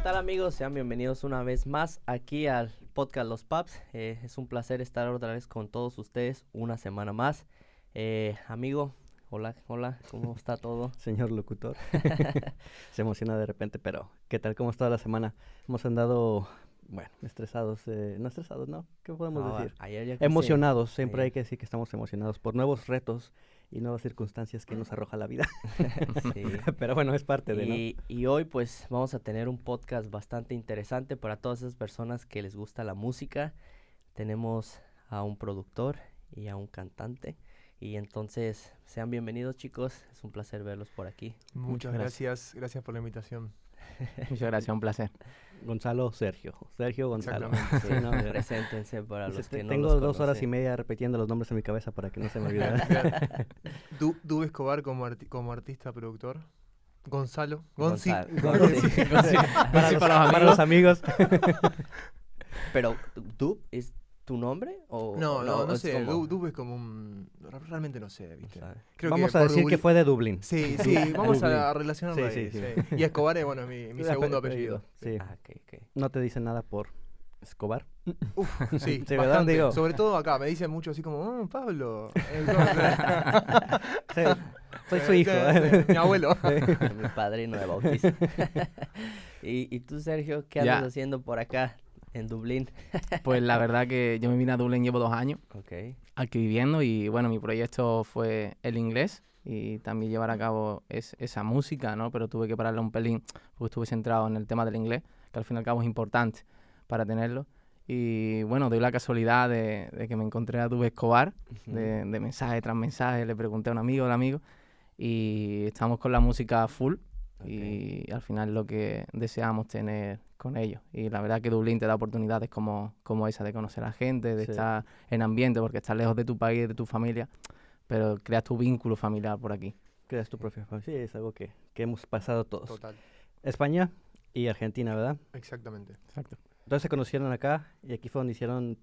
tal amigos? Sean bienvenidos una vez más aquí al podcast Los Paps. Es un placer estar otra vez con todos ustedes una semana más. Amigo, hola, ¿cómo está todo? Señor locutor. Se emociona de repente, pero ¿qué tal? ¿Cómo está la semana? Hemos andado, bueno, estresados, no estresados, ¿no? ¿Qué podemos decir? Ayer ya Emocionados, siempre ayer. hay que decir que estamos emocionados por nuevos retos y nuevas circunstancias que nos arroja la vida. Sí. Pero bueno, es parte de, ¿no? Y hoy pues vamos a tener un podcast bastante interesante para todas esas personas que les gusta la música. Tenemos a un productor y a un cantante. Y entonces, sean bienvenidos chicos, es un placer verlos por aquí. Muchas gracias por la invitación. Muchas gracias, un placer. Gonzalo, Sergio, Gonzalo. Sí, no, preséntense para los que no Tengo los 2 horas y conocen. media repitiendo los nombres en mi cabeza para que no se me olviden. Du Escobar como artista productor. Gonzalo. Gonzi. Para los amigos. Pero, ¿Dub es tu nombre? O No es sé. como- Du es como un... Realmente no sé, ¿viste? ¿sabes? Creo Vamos que a por decir que Dublín- fue de Dublín. Sí, vamos a relacionarlo Sí, ahí. sí. Y Escobar es, bueno, mi segundo apellido. Sí. Ah, ok. No te dicen nada por Escobar. Uf, sí, Sí, ¿verdad? bastante. Digo. Sobre todo acá, me dicen mucho así como, Pablo. Sí, soy su hijo. Mi abuelo. Mi padrino de bautizo. ¿Y tú, Sergio, qué andas Ya. haciendo por acá, en Dublín? Pues la verdad que yo me vine a Dublín, llevo 2 años Ok. aquí viviendo y bueno, mi proyecto fue el inglés y también llevar a cabo esa música, ¿no? Pero tuve que pararle un pelín porque estuve centrado en el tema del inglés, que al fin y al cabo es importante para tenerlo. Y bueno, doy la casualidad de que me encontré a Dube Escobar, de mensaje tras mensaje, le pregunté a un amigo del amigo y estamos con la música full. Y al final lo que deseamos tener con ellos. Y la verdad que Dublín te da oportunidades como esa de conocer a gente, de Sí. estar en ambiente, porque estás lejos de tu país, de tu familia, pero creas tu vínculo familiar por aquí. Creas tu propia familia. Sí, es algo que hemos pasado todos. Total, España y Argentina, ¿verdad? exactamente. Exacto. Entonces se conocieron acá y aquí fue donde hicieron...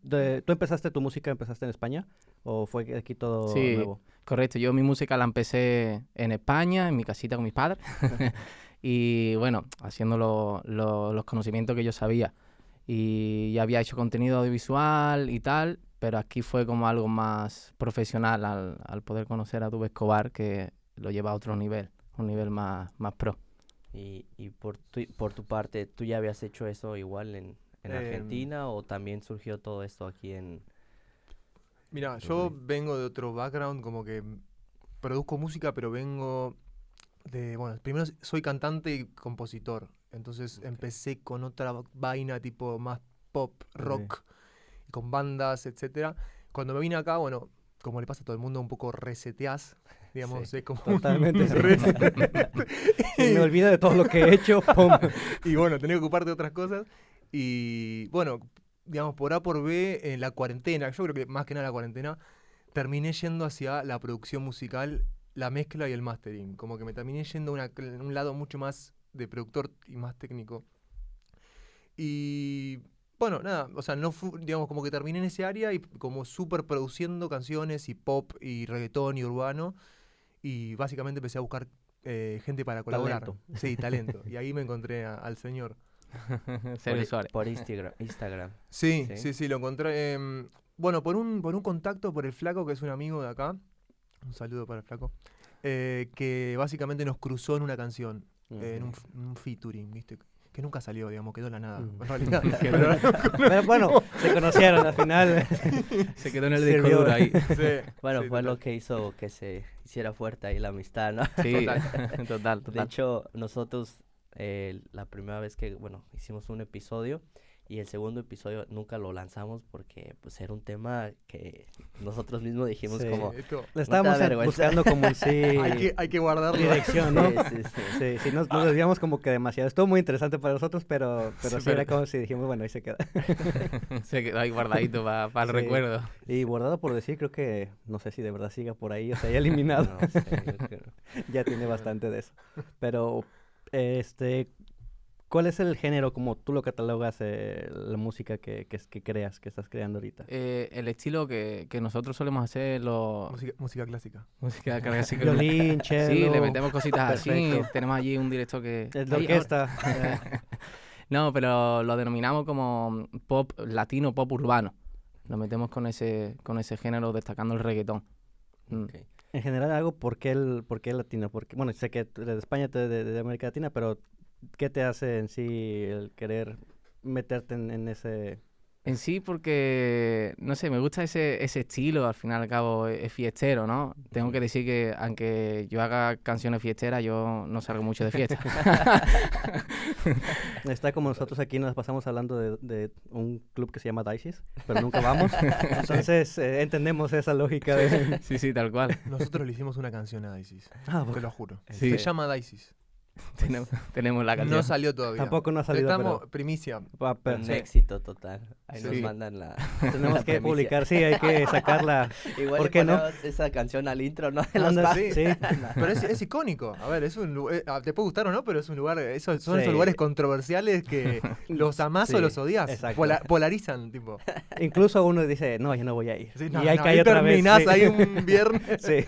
¿Tú empezaste tu música, empezaste en España? ¿O fue aquí todo Sí, nuevo? correcto. Yo mi música la empecé en España, en mi casita con mis padres. Y bueno, haciendo los conocimientos que yo sabía. Y ya había hecho contenido audiovisual y tal, pero aquí fue como algo más profesional al poder conocer a Dube Escobar, que lo lleva a otro nivel, un nivel más pro. Y por tu parte, ¿tú ya habías hecho eso igual en Argentina o también surgió todo esto aquí en... Mira, yo Dublín? vengo de otro background, como que produzco música, pero vengo de, bueno, primero soy cantante y compositor, entonces Ok. empecé con otra vaina tipo más pop, rock, con bandas, etcétera. Cuando me vine acá, bueno, como le pasa a todo el mundo, un poco reseteás, digamos, Sí, es como Totalmente. un Sí. reset. Sí, me olvido de todo lo que he hecho. ¡Pum! Y bueno, tenés que ocuparte de otras cosas. Y bueno, digamos, por A por B, en la cuarentena, yo creo que más que nada la cuarentena, terminé yendo hacia la producción musical, la mezcla y el mastering. Como que me terminé yendo a un lado mucho más de productor y más técnico. Y bueno, nada, o sea, no digamos, como que terminé en ese área y como súper produciendo canciones y pop y reggaetón y urbano. Y básicamente empecé a buscar gente para colaborar. Talento. Sí, talento. Y ahí me encontré al señor. Sergio Suárez. Por Instagram. Sí, Sí. sí, lo encontré. Bueno, por un contacto por el Flaco, que es un amigo de acá. Un saludo para el Flaco. Que básicamente nos cruzó en una canción, en un featuring, ¿viste? Que nunca salió, digamos, quedó en la nada. En realidad. Pero bueno, se conocieron al final. Se quedó en el Sirvió. disco duro ahí. Sí, Bueno, sí, fue lo total. que hizo que se hiciera fuerte ahí la amistad, ¿no? Sí, Total. total. De hecho, nosotros la primera vez que, bueno, hicimos un episodio y el segundo episodio nunca lo lanzamos porque pues era un tema que nosotros mismos dijimos Sí. como... Esto, Le estábamos vergüenza. buscando como en sí hay que guardarlo. dirección, ¿no? Sí. Sí, sí, nos desviamos como que demasiado. Estuvo muy interesante para nosotros, pero sí Sí, era pero- como si dijimos, bueno, ahí se queda. Se quedó ahí guardadito para el Sí. recuerdo. Y guardado por decir, creo que, no sé si de verdad siga por ahí o se haya eliminado. No sé, yo creo. Ya tiene bastante de eso. Pero, ¿Cuál es el género, como tú lo catalogas, la música que creas, que estás creando ahorita? El estilo que nosotros solemos hacer, Música clásica. música clásica. Violín, Sí, cello. le metemos cositas así. Perfecto. Tenemos allí un director que... Es la Ahí, orquesta. No, pero lo denominamos como pop latino, pop urbano. Lo metemos con ese género destacando el reggaetón. Ok. En general, algo, ¿por qué el latino? Porque, bueno, sé que tú eres de España, tú eres de América Latina, pero ¿qué te hace en sí el querer meterte en ese...? En sí, porque, no sé, me gusta ese estilo, al fin y al cabo es fiestero, ¿no? Tengo que decir que aunque yo haga canciones fiesteras, yo no salgo mucho de fiesta. Está como nosotros aquí nos pasamos hablando de un club que se llama Dices, pero nunca vamos. Entonces, entendemos esa lógica de... Sí, tal cual. Nosotros le hicimos una canción a Daisis. Ah, Te bueno. lo juro. Sí. Se llama Daisis. Tenemos la canción. No salió todavía. Tampoco no ha salido, Estamos pero primicia. Un sí, éxito total. Ahí Sí. nos mandan la tenemos la que primicia. publicar, sí, hay que sacarla. Igual ¿Por le qué no? ponemos esa canción al intro, ¿no? De los Anda, pasos. sí. Pero es icónico. A ver, es un lugar, te puede gustar o no, pero es un lugar, son Sí. esos lugares controversiales que los amás o Sí, los odias. exacto. Polarizan, tipo. Incluso uno dice, no, yo no voy a ir. Sí, Y no, ahí no, cae otra vez. terminás Sí. ahí un viernes. Sí.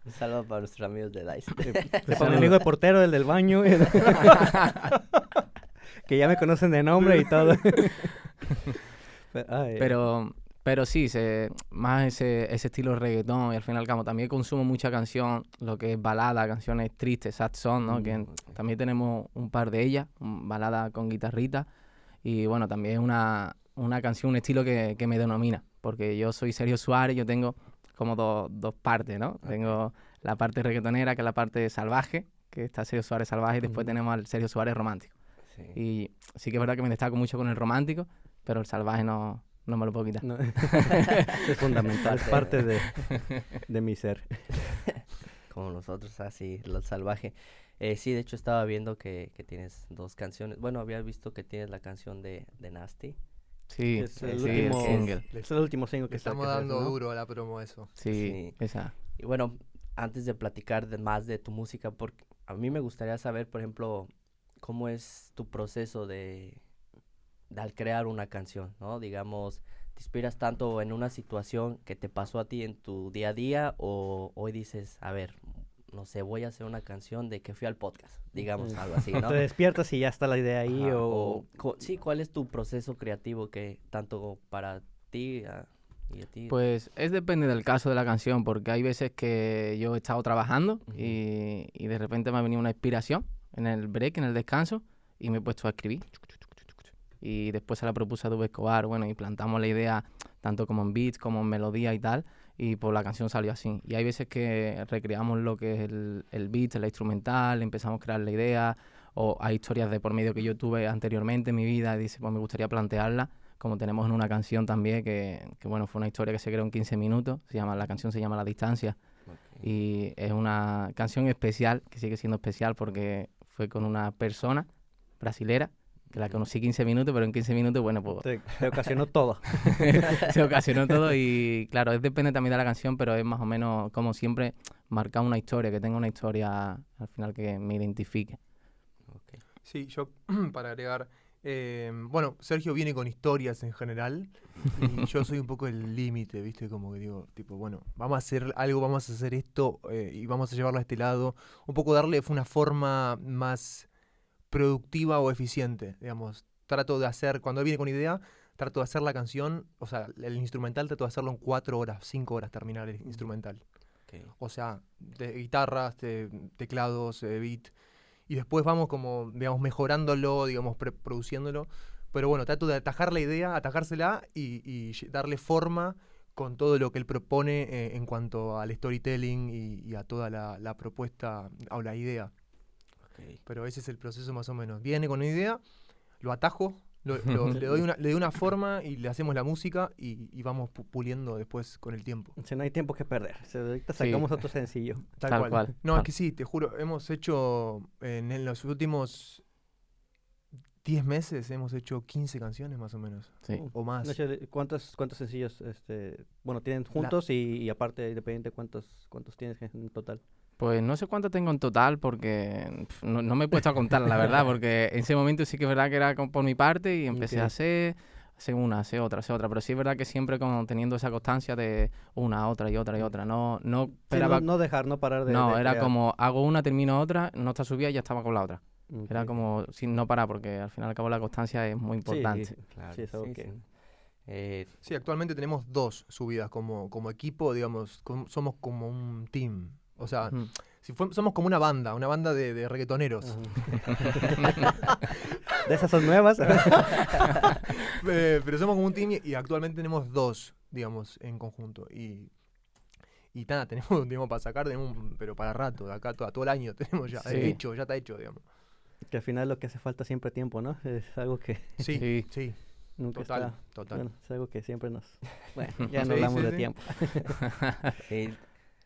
Un saludo para nuestros amigos de Dice. Para mi amigo de portero, el del baño. Que ya me conocen de nombre y todo. Ay, Pero sí, más ese estilo reggaetón y al fin y al cabo también consumo mucha canción, lo que es balada, canciones tristes, sad song, ¿no? Que Ok. también tenemos un par de ellas, balada con guitarrita y bueno, también una canción, un estilo que me denomina, porque yo soy Sergio Suárez, yo tengo como dos partes, ¿no? Tengo la parte reggaetonera, que es la parte salvaje, que está Sergio Suárez salvaje y después tenemos al Sergio Suárez romántico. Sí. Y sí que es verdad que me destaco mucho con el romántico, pero el salvaje no me lo puedo quitar. no. Es fundamental, es parte de mi ser. Como nosotros, así, lo salvaje. Sí, de hecho estaba viendo que tienes 2 canciones. Bueno, había visto que tienes la canción de Nasty. Sí, Es el sí, último single. Es el último single Le que estamos sacaste, dando ¿no? duro a la promo a eso. Sí, Sí. esa. Y bueno, antes de platicar más de tu música, porque a mí me gustaría saber, por ejemplo, cómo es tu proceso al crear una canción, ¿no? Digamos, ¿te inspiras tanto en una situación que te pasó a ti en tu día a día o hoy dices, a ver, no sé, voy a hacer una canción de que fui al podcast, digamos, algo así, ¿no? Te despiertas y ya está la idea ahí Ajá, o... sí, ¿cuál es tu proceso creativo que tanto para ti y a ti? Pues depende del caso de la canción, porque hay veces que yo he estado trabajando Ujú. y de repente me ha venido una inspiración en el break, en el descanso, y me he puesto a escribir. Y después se la propuse a Dube Escobar, bueno, y plantamos la idea tanto como en beats, como en melodía y tal, y pues la canción salió así. Y hay veces que recreamos lo que es el beat, la instrumental, empezamos a crear la idea, o hay historias de por medio que yo tuve anteriormente en mi vida, y dice, pues me gustaría plantearla, como tenemos en una canción también, que bueno, fue una historia que se creó en 15 minutos, la canción se llama La Distancia, Ok. y es una canción especial, que sigue siendo especial porque fue con una persona brasilera, que la conocí 15 minutos, pero en 15 minutos, bueno, pues te ocasionó todo. se ocasionó todo y claro, depende también de la canción, pero es más o menos como siempre marcar una historia, que tenga una historia al final que me identifique. Ok. Sí, yo para agregar, bueno, Sergio viene con historias en general y yo soy un poco el límite, ¿viste? Como que digo, tipo, bueno, vamos a hacer algo, vamos a hacer esto y vamos a llevarlo a este lado. Un poco darle una forma más productiva o eficiente, digamos. Trato de hacer, cuando él viene con idea, trato de hacer la canción, o sea, el instrumental trato de hacerlo en 4 horas, 5 horas terminar el instrumental. Ok. O sea, de guitarras, de teclados, beat. Y después vamos como, digamos, mejorándolo, digamos, produciéndolo. Pero bueno, trato de atajar la idea, atajársela y darle forma con todo lo que él propone en cuanto al storytelling y a toda la propuesta o la idea. Ok. Pero ese es el proceso más o menos. Viene con una idea, lo atajo, le doy una forma y le hacemos la música y vamos puliendo después con el tiempo. Si no hay tiempo que perder. Ahorita Sí. sacamos otro sencillo. Tal cual. No, es que sí, te juro, hemos hecho en los últimos 10 meses, hemos hecho 15 canciones más o menos. Sí. O más. No sé, ¿cuántos sencillos bueno, tienen juntos y aparte, independiente, cuántos tienes en total? Pues no sé cuánto tengo en total porque no me he puesto a contar, la verdad, porque en ese momento sí que es verdad que era por mi parte y empecé a hacer una, hacer otra, pero sí es verdad que siempre teniendo esa constancia de una, otra y otra y otra, no Sí, esperaba... no dejar, no parar de No, era crear. como hago una, termino otra, no está subida y ya estaba con la otra. Era Ok. como sin no parar porque al final y al cabo la constancia es muy importante. Sí, Claro, sí, es algo que... sí. Eh, Sí, actualmente tenemos 2 subidas como equipo, digamos, somos como un team. O sea, Mm. somos como una banda de reggaetoneros. De esas son nuevas. Pero somos como un team y actualmente tenemos 2, digamos, en conjunto. Y nada, tenemos, digamos, para sacar, pero para rato, de acá todo el año tenemos ya Sí. ya está hecho, digamos. Que al final lo que hace falta siempre es tiempo, ¿no? Es algo que Sí, Sí. sí, nunca total, está... total. Bueno, es algo que siempre nos... Bueno, ya no Sí, hablamos sí, de sí. tiempo.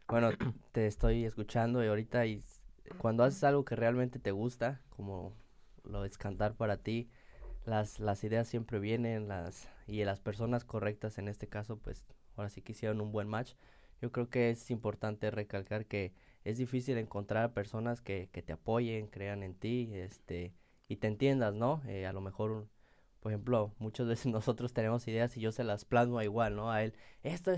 bueno, te estoy escuchando y ahorita cuando haces algo que realmente te gusta, como lo es cantar para ti, las ideas siempre vienen, y las personas correctas en este caso, pues ahora sí que hicieron un buen match. Yo creo que es importante recalcar que es difícil encontrar personas que te apoyen, crean en ti, y te entiendas, ¿no? A lo mejor, por ejemplo, muchas veces nosotros tenemos ideas y yo se las plasmo igual, ¿no? A él, esto,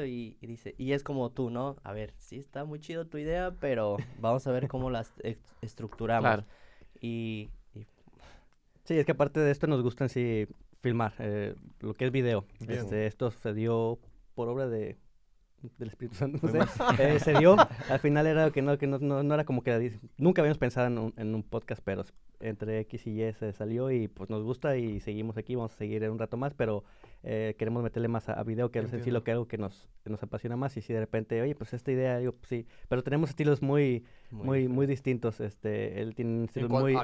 y dice, y es como tú, ¿no? A ver, sí está muy chido tu idea, pero vamos a ver cómo las estructuramos. Claro. Y Sí, es que aparte de esto nos gusta en sí filmar, lo que es video. Bien. Esto se dio por obra del Espíritu Santo, no sé. Se dio, al final era que no era como que nunca habíamos pensado en un podcast, pero entre X y Y se salió y pues nos gusta y seguimos aquí, vamos a seguir un rato más, pero queremos meterle más a video, que es en sí lo que algo que nos apasiona más. Y si de repente, oye, pues esta idea, digo, pues sí, pero tenemos estilos muy distintos. Él tiene un estilo muy... En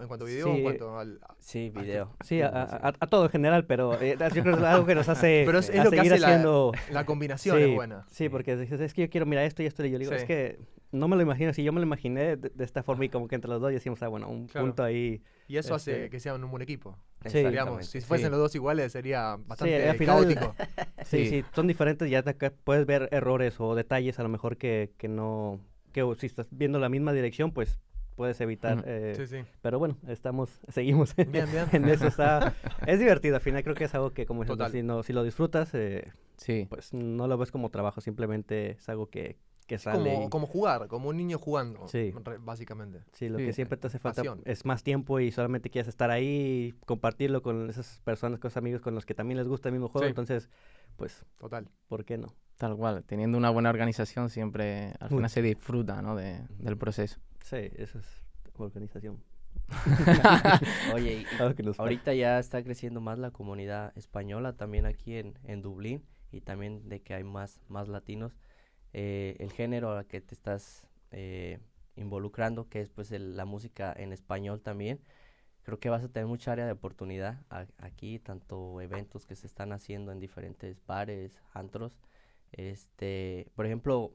cuanto a video, sí, en cuanto al... Sí, video. Sí, a todo en general, pero yo creo que es algo que nos hace Pero es a lo que seguir hace haciendo... la combinación Sí, es buena. sí, porque dices, es que yo quiero mirar esto y esto, y yo digo, Sí. es que no me lo imagino así, yo me lo imaginé de esta forma y como que entre los dos decimos, bueno, un Claro. punto ahí. Y eso hace Este- que sean un buen equipo. Sí. Digamos, si fuesen Sí. los dos iguales sería bastante al final- caótico. Sí, Sí. sí, son diferentes, ya puedes ver errores o detalles a lo mejor que no, que si estás viendo la misma dirección, pues puedes evitar. Ujú. Sí, sí. Pero bueno, seguimos Bien, bien. en eso. Es divertido, al final creo que es algo que como ejemplo, Total. si lo disfrutas, Sí. pues no lo ves como trabajo, simplemente es algo que Es sale. como jugar, como un niño jugando, Sí. básicamente. Sí, lo Sí. que siempre te hace falta Pasión. es más tiempo y solamente quieres estar ahí y compartirlo con esas personas, con esos amigos con los que también les gusta el mismo juego. Sí. Entonces, pues, Total. ¿por qué no? Tal cual. Teniendo una buena organización siempre al Uy. final se disfruta, ¿no? del proceso. Sí, eso es organización. Oye, Algo que nos falta. ahorita ya está creciendo más la comunidad española también aquí en Dublín, y también de que hay más latinos. El género al que te estás involucrando, que es pues la música en español también, creo que vas a tener mucha área de oportunidad aquí, tanto eventos que se están haciendo en diferentes bares, antros. Por ejemplo,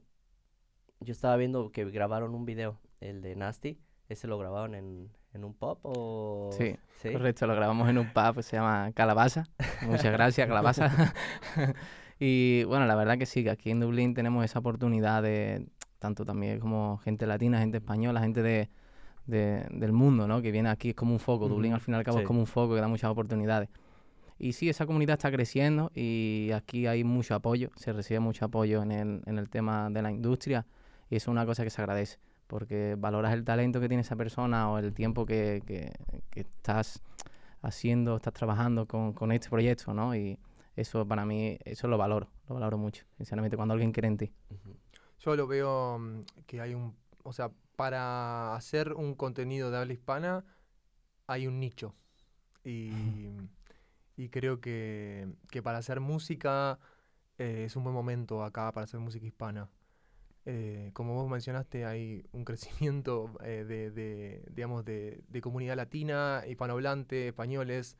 yo estaba viendo que grabaron un video, el de Nasty. ¿Ese lo grabaron en un pub o...? Sí, correcto. Lo grabamos en un pub que se llama Calabaza. Muchas gracias, Calabaza. Y bueno, la verdad que sí, que aquí en Dublín tenemos esa oportunidad de tanto también como gente latina, gente española, gente del mundo, ¿no? Que viene aquí, es como un foco. Dublín al fin y al cabo Sí. es como un foco que da muchas oportunidades. Y sí, esa comunidad está creciendo y aquí hay mucho apoyo, se recibe mucho apoyo en el tema de la industria, y eso es una cosa que se agradece, porque valoras el talento que tiene esa persona o el tiempo que estás haciendo, estás trabajando con este proyecto, ¿no? Y eso para mí, eso lo valoro mucho, sinceramente, cuando alguien cree en ti. Ujú. Yo lo veo que hay o sea, para hacer un contenido de habla hispana hay un nicho. Y creo que para hacer música es un buen momento acá para hacer música hispana. Como vos mencionaste, hay un crecimiento digamos, de comunidad latina, hispanohablante, españoles.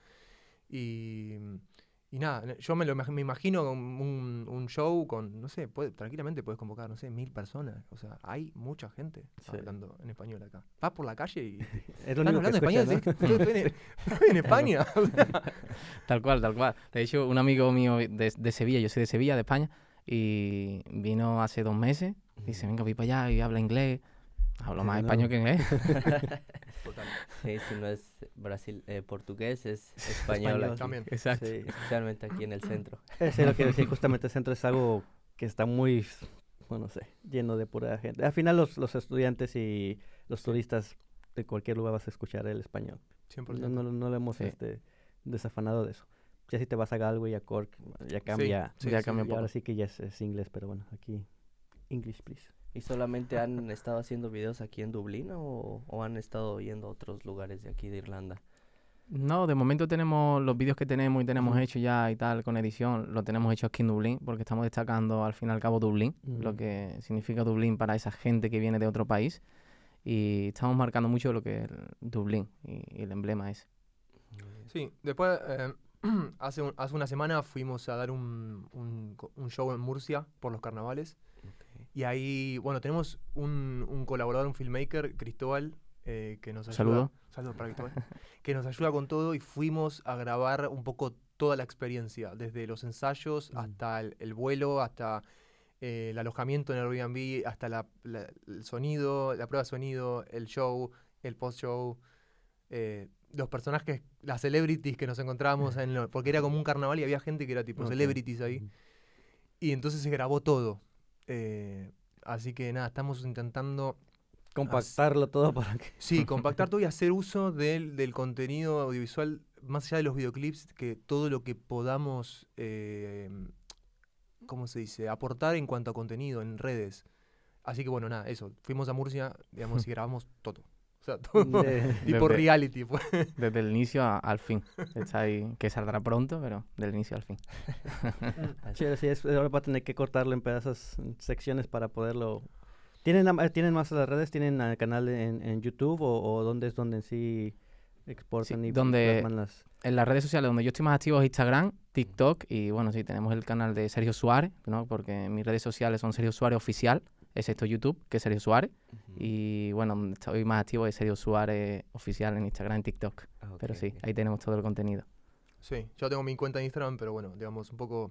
Y nada, yo me imagino un show con, no sé, tranquilamente puedes convocar, no sé, 1000 personas. O sea, hay mucha gente Sí. hablando en español acá. Vas por la calle y Es lo están único que hablando escuchas, español. ¿no? ¿Sí? Estoy en España. Tal cual, tal cual. De hecho, un amigo mío de Sevilla, yo soy de Sevilla, de España, y vino hace 2 meses Dice, venga, voy para allá y habla inglés. Hablo más No. español que inglés. Total. Sí, si no es portugués, es español Español. aquí, También. Exacto. Sí. especialmente aquí en el centro. Sí, lo que decía, justamente el centro es algo que está muy, bueno, no sé, lleno de pura gente. Al final los estudiantes y los turistas de cualquier lugar vas a escuchar el español. 100%. No lo hemos Sí. desafanado de eso. Ya si te vas a Galway, a Cork, ya cambia. sí, ya sí. cambia un Y ahora poco. sí que ya es inglés, pero bueno, aquí, English, please. ¿Y solamente han estado haciendo videos aquí en Dublín o han estado yendo a otros lugares de aquí de Irlanda? No, de momento tenemos los vídeos que tenemos y tenemos Ujú. hechos ya y tal con edición, lo tenemos hecho aquí en Dublín, porque estamos destacando al fin y al cabo Dublín, lo Mm. que significa Dublín para esa gente que viene de otro país. Y estamos marcando mucho lo que es Dublín y el emblema ese. Sí, después, hace una semana fuimos a dar un show en Murcia por los carnavales. Ok. Y ahí, bueno, tenemos un colaborador, un filmmaker, Cristóbal, que nos ayuda. Saludo. Saludos para Cristóbal. Que nos ayuda con todo y fuimos a grabar un poco toda la experiencia, desde los ensayos hasta el vuelo, hasta el alojamiento en Airbnb, hasta el sonido, la prueba de sonido, el show, el post-show, los personajes, las celebrities que nos encontrábamos, porque era como un carnaval y había gente que era tipo Ok. celebrities ahí. Ujú. Y entonces se grabó todo. Así que nada, estamos intentando, Compactarlo todo para que... sí, compactar todo y hacer uso del contenido audiovisual, más allá de los videoclips, que todo lo que podamos, ¿cómo se dice? Aportar en cuanto a contenido en redes. Así que bueno, nada, eso. Fuimos a Murcia, digamos, y grabamos todo. O sea, todo. Tipo Desde- reality. Pues. Desde el inicio al fin. Está ahí, que saldrá pronto, pero del inicio al fin. Sí, así es, ahora va a tener que cortarlo en pedazos, en secciones para poderlo... ¿Tienen más las redes? ¿Tienen canal en YouTube o dónde es donde en sí exportan Sí, y donde- plasman las... En las redes sociales donde yo estoy más activo es Instagram, TikTok y bueno, sí, tenemos el canal de Sergio Suárez, ¿no? Porque mis redes sociales son Sergio Suárez Oficial, excepto YouTube, que es Sergio Suárez. Y bueno, donde estoy más activo es Sergio Suárez Oficial en Instagram y TikTok. Pero sí, ahí tenemos todo el contenido. Sí, yo tengo mi cuenta de Instagram, pero bueno, digamos, un poco...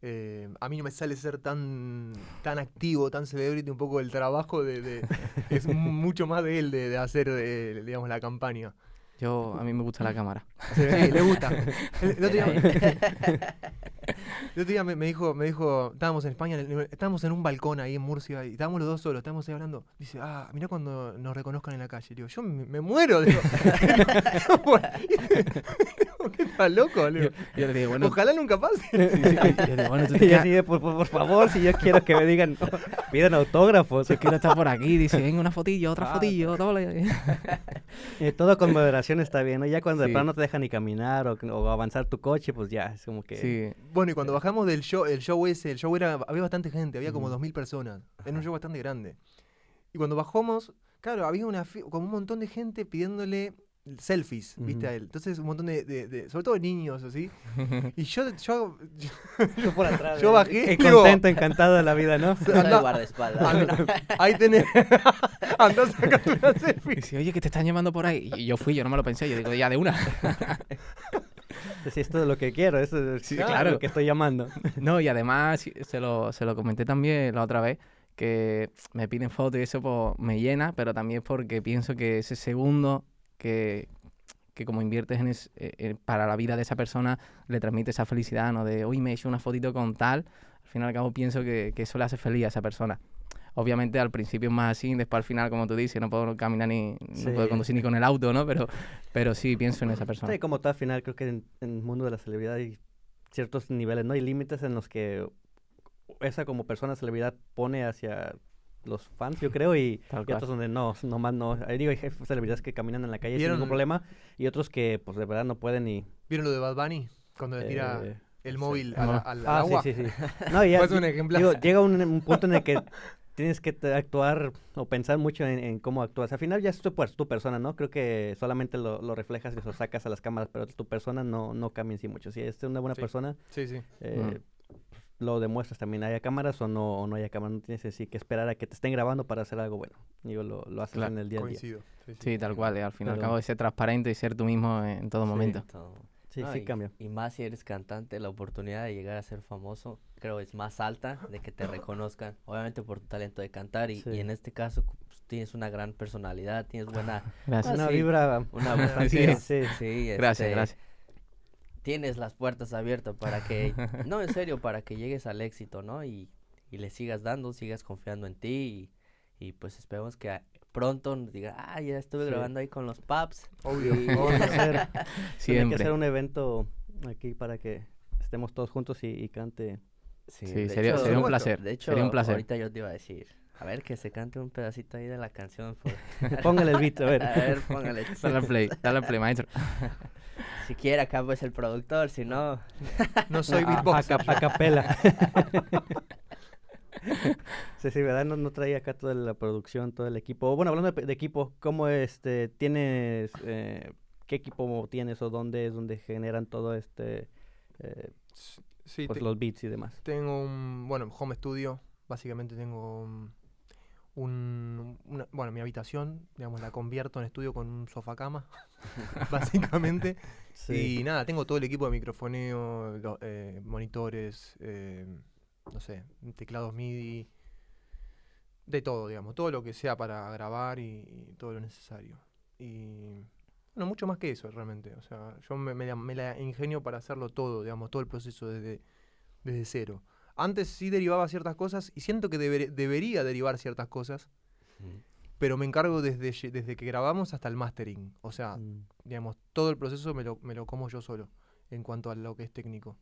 a mí no me sale ser tan activo, tan celebrity, un poco el trabajo es mucho más de él, de hacer, digamos, la campaña. A mí me gusta la cámara. Sí, le gusta. El otro día me dijo, estábamos en España, estábamos en un balcón ahí en Murcia y estábamos los dos solos, estábamos ahí hablando. Dice, mirá cuando nos reconozcan en la calle. Digo, yo me muero. Digo, ¿qué estás loco? Le digo, Yo le digo, bueno, ojalá nunca pase. yo digo, bueno, tú te Y quedas- así de, por favor, si yo quiero que me digan, pidan autógrafos. si es que no está por aquí, dice, venga, una fotillo, otra Ah, fotillo, todo. Todo con moderación está bien, ¿no? Ya cuando de Sí. plano no te dejan ni caminar o avanzar tu coche, pues ya, es como que... Sí, Bueno, y cuando bajamos del show, el show había bastante gente, había como Ujú. 2000 personas. Era un show bastante grande. Y cuando bajamos, claro, había como un montón de gente pidiéndole selfies, ¿viste? Ujú. A él. Entonces, un montón sobre todo niños, así. Y yo Yo por atrás. Yo bajé, digo, contento, encantado de la vida, ¿no? Soy anda- guardaespaldas. ahí tenés, andá a sacarte una selfie. dice, oye, que te están llamando por ahí. Y yo fui, yo no me lo pensé, yo digo, ya de una. Si esto es lo que quiero, eso es Sí, claro, lo que estoy llamando. No, y además se lo comenté también la otra vez, que me piden fotos y eso pues, me llena, pero también porque pienso que ese segundo que como inviertes para la vida de esa persona, le transmite esa felicidad, ¿no? De, uy, me he hecho una fotito con tal. Al fin y al cabo pienso que eso le hace feliz a esa persona. Obviamente al principio es más así, después al final, como tú dices, no puedo caminar no puedo Sí. conducir ni con el auto, ¿no? Pero sí pienso en esa persona. Sí, como todo al final, creo que en el mundo de la celebridad hay ciertos niveles, ¿no? Hay límites en los que esa como persona celebridad pone hacia los fans, yo creo, y Tal otros donde nomás no. Ahí digo, hay celebridades que caminan en la calle sin ¿Vieron? ningún problema y otros que, pues, de verdad no pueden ni... ¿Vieron lo de Bad Bunny? Cuando le tira eh, el sí. móvil No. al Ah, agua. sí. No, ya, Pues un ejemplar. digo, llega un punto en el que tienes que actuar o pensar mucho en cómo actúas. Al final ya es tu persona, ¿no? Creo que solamente lo reflejas y lo sacas a las cámaras, pero tu persona no cambia en sí mucho. Si es una buena Sí. persona, Sí, sí. lo demuestras también. Haya cámaras o no haya cámaras. No tienes así que esperar a que te estén grabando para hacer algo bueno. Digo, lo haces Claro, en el día a día. Coincido. Sí, sí. Sí, tal cual. Al fin y al Pero- cabo, ser transparente y ser tú mismo en todo Sí. momento. Todo. Sí, No, sí cambia. y más si eres cantante, la oportunidad de llegar a ser famoso, creo es más alta de que te reconozcan, obviamente por tu talento de cantar y Sí. en este caso pues, tienes una gran personalidad, tienes buena, Gracias. Una sí, vibra una bastante, Sí. sí. sí, Gracias, gracias. tienes las puertas abiertas para que, no, en serio, para que llegues al éxito, ¿no? Y le sigas dando, sigas confiando en ti y pues esperemos que pronto nos diga, ah, ya estuve Sí. grabando ahí con los Paps. Obvio, Y- obvio. Tiene que Siempre. hacer un evento aquí para que estemos todos juntos y cante. Sí, Sí, de sería hecho, un Bueno, placer. de hecho, Sería un placer. ahorita yo te iba a decir, a ver, que se cante un pedacito ahí de la canción. Póngale el beat, a ver. A ver, póngale. Dale al play, maestro. Si quiere, acá pues el productor, si no... No soy A beatboxer. capela. Sí, sí, ¿verdad? No traía acá toda la producción, todo el equipo. Bueno, hablando de equipo, ¿cómo tienes, qué equipo tienes o dónde es donde generan todo Sí, pues los beats y demás? tengo un, bueno, home studio. Básicamente tengo bueno, mi habitación, digamos, la convierto en estudio con un sofá cama, básicamente. Sí. Y nada, tengo todo el equipo de microfoneo, monitores, no sé, teclados MIDI, de todo, digamos, todo lo que sea para grabar y todo lo necesario. Y bueno, mucho más que eso realmente. O sea, yo me la ingenio para hacerlo todo, digamos, todo el proceso desde cero. Antes sí derivaba ciertas cosas y siento que debería derivar ciertas cosas, pero me encargo desde que grabamos hasta el mastering. O sea, Mm. digamos, todo el proceso me lo como yo solo en cuanto a lo que es técnico.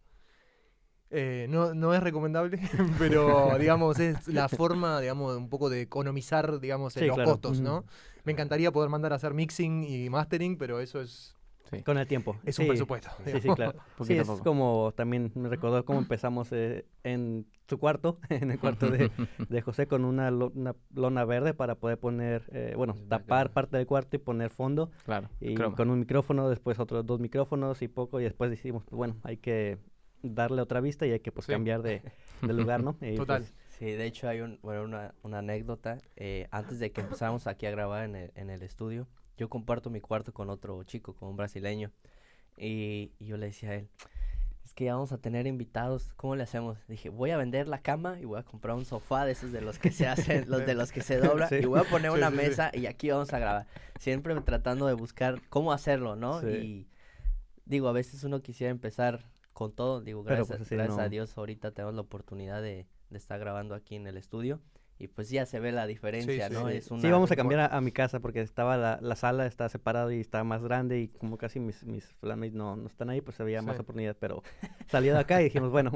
No es recomendable, pero digamos, es la forma, digamos, un poco de economizar, digamos, Sí, los claro. costos, ¿no? Ujú. Me encantaría poder mandar a hacer mixing y mastering, pero eso es Sí. Con el tiempo. un Sí. presupuesto. Sí, sí, digamos. claro. Sí, Poquito a es poco. como también me recordó cómo empezamos en su cuarto, en el cuarto de José, con una lona verde para poder poner, bueno, El tapar background. parte del cuarto y poner fondo. Claro. Y croma. con un micrófono, después otros 2 micrófonos y poco. Y después decimos, bueno, hay que darle otra vista y hay que pues Sí. cambiar de lugar, ¿no? Y, Total. pues, Sí, de hecho hay bueno, una anécdota. Antes de que empezáramos aquí a grabar en el estudio, yo comparto mi cuarto con otro chico, con un brasileño. Y yo le decía a él, es que ya vamos a tener invitados, ¿cómo le hacemos? Dije, voy a vender la cama y voy a comprar un sofá de esos de los que se hacen, los de los que se doblan, Sí. y voy a poner Sí, una sí, sí. mesa y aquí vamos a grabar. Siempre tratando de buscar cómo hacerlo, ¿no? Sí. Y digo, a veces uno quisiera empezar con todo, digo, Pero, gracias, pues, así gracias a no. Dios ahorita tenemos la oportunidad de estar grabando aquí en el estudio y pues ya se ve la diferencia, sí, ¿no? sí. Es Sí, una... vamos a cambiar a mi casa porque estaba la sala, está separada y está más grande y como casi mis flatmates no están ahí, pues había más Sí. oportunidad, pero salió de acá y dijimos, bueno,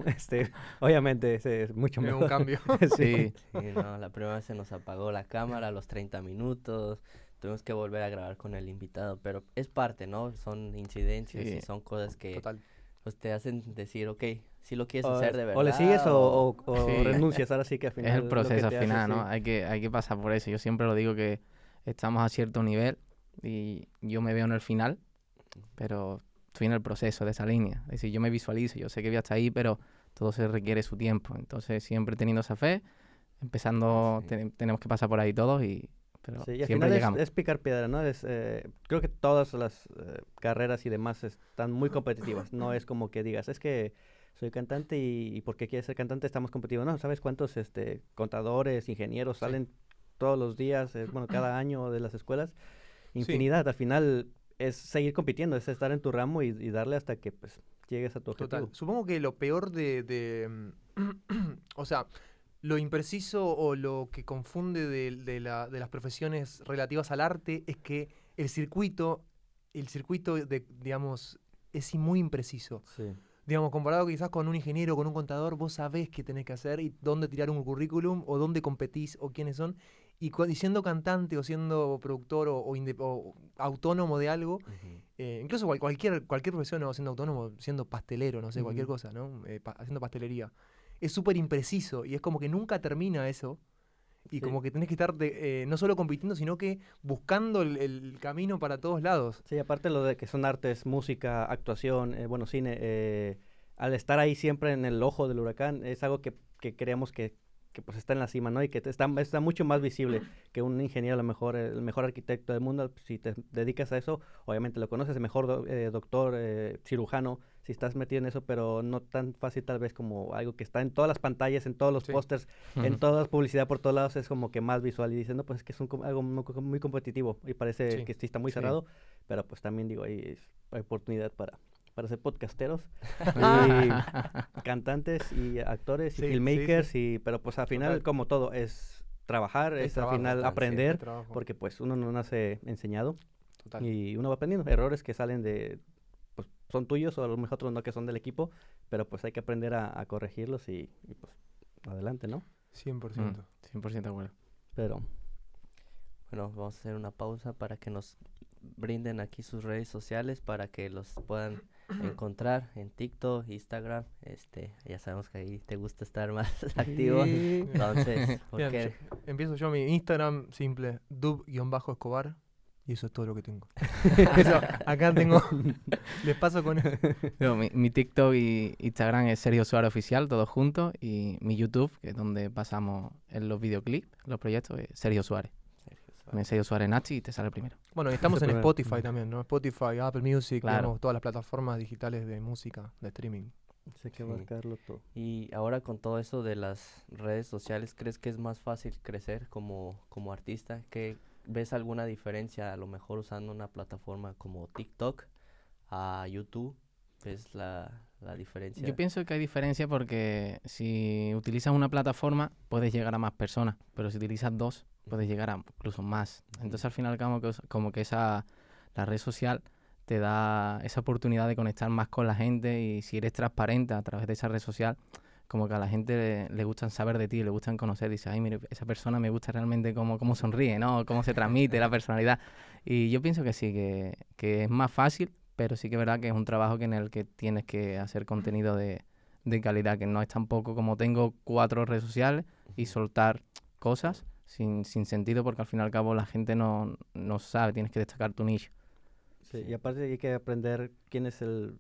obviamente es mucho Es mejor. un cambio. Sí. Sí, no, la primera vez se nos apagó la cámara a los 30 minutos, tuvimos que volver a grabar con el invitado, pero es parte, ¿no? Son incidencias Sí. y son cosas que Total. pues te hacen decir, ok, si lo quieres O, hacer de verdad. o le sigues o Sí. renuncias, ahora sí que al final Es el lo que proceso al te hace, final, sí. ¿no? Hay que pasar por eso. Yo siempre lo digo que estamos a cierto nivel y yo me veo en el final, pero estoy en el proceso de esa línea. Es decir, yo me visualizo, yo sé que voy hasta ahí, pero todo se requiere su tiempo. Entonces, siempre teniendo esa fe, empezando, Sí. tenemos que pasar por ahí todos, pero Sí, y al siempre final llegamos. es picar piedra, ¿no? Creo que todas las carreras y demás están muy competitivas. No es como que digas, es que soy cantante y porque quieres ser cantante estamos competitivos. No, ¿sabes cuántos contadores, ingenieros salen todos los días, bueno, cada año de las escuelas? Infinidad. Al final es seguir compitiendo, es estar en tu ramo y darle hasta que pues llegues a tu objetivo. Total. Supongo que lo peor o sea, lo impreciso o lo que confunde de las profesiones relativas al arte es que el circuito digamos, es muy impreciso. Sí. Digamos, comparado quizás con un ingeniero, con un contador, vos sabés qué tenés que hacer y dónde tirar un currículum o dónde competís o quiénes son. Y siendo cantante o siendo productor o autónomo de algo, Ujú. incluso cualquier profesión, o siendo autónomo, siendo pastelero, no sé, cualquier Ujú. cosa, ¿no? Haciendo pastelería. Es súper impreciso y es como que nunca termina eso. Y Sí. como que tenés que estar no solo compitiendo, sino que buscando el camino para todos lados. Sí, aparte lo de que son artes, música, actuación, bueno, cine, al estar ahí siempre en el ojo del huracán, es algo que creemos que pues está en la cima, ¿no? Y que está mucho más visible que un ingeniero, a lo mejor el mejor arquitecto del mundo. Si te dedicas a eso, obviamente lo conoces, el mejor doctor, cirujano, si estás metido en eso, pero no tan fácil tal vez como algo que está en todas las pantallas, en todos los Sí. pósters, en toda la publicidad por todos lados, es como que más visual. Y dicen, no, pues es que es algo muy competitivo y parece Sí. que sí está muy Sí. cerrado, pero pues también digo, hay oportunidad para ser podcasteros y cantantes y actores y Sí, sí, filmmakers, sí. pero pues al final Total. como todo es trabajar, Es es al trabajo, final total, sí, aprender, Es trabajo. porque pues uno no nace enseñado Total. y uno va aprendiendo errores que salen pues son tuyos o a lo mejor otros no que son del equipo, pero pues hay que aprender a corregirlos y pues adelante, ¿no? 100%. 100% de acuerdo. Pero Bueno, vamos a hacer una pausa para que nos brinden aquí sus redes sociales para que los puedan encontrar en TikTok, Instagram. Ya sabemos que ahí te gusta estar más activo. sí. Entonces, ¿por Bien, qué? empiezo yo mi Instagram simple, dub-escobar, y eso es todo lo que tengo. Eso, acá tengo, les paso con... No, mi TikTok y Instagram es Sergio Suárez Oficial, todos juntos. Y mi YouTube, que es donde pasamos en los videoclips, los proyectos, es Sergio Suárez. Sergio Suárez. Me Sergio Suárez Nachi y te sale primero. Bueno, y estamos Ese en primero. Spotify también, ¿no? Spotify, Apple Music, Claro. digamos, todas las plataformas digitales de música, de streaming. Sé que Sí. abarcarlo todo. Y ahora con todo eso de las redes sociales, ¿crees que es más fácil crecer como artista? ¿Que ves alguna diferencia a lo mejor usando una plataforma como TikTok a YouTube? ¿Ves la diferencia? Yo pienso que hay diferencia porque si utilizas una plataforma puedes llegar a más personas, pero si utilizas dos puedes llegar a incluso más. Entonces al final como que la red social te da esa oportunidad de conectar más con la gente y si eres transparente a través de esa red social, como que a la gente le gustan saber de ti, le gustan conocer, dice, ay, mire, esa persona me gusta realmente cómo sonríe, ¿no? Cómo se transmite la personalidad. Y yo pienso que sí, que es más fácil, pero sí que es verdad que es un trabajo en el que tienes que hacer contenido de calidad, que no es tampoco como tengo 4 redes sociales y soltar cosas sin sentido, porque al fin y al cabo la gente no sabe, tienes que destacar tu nicho. Sí, Sí. y aparte hay que aprender quién es el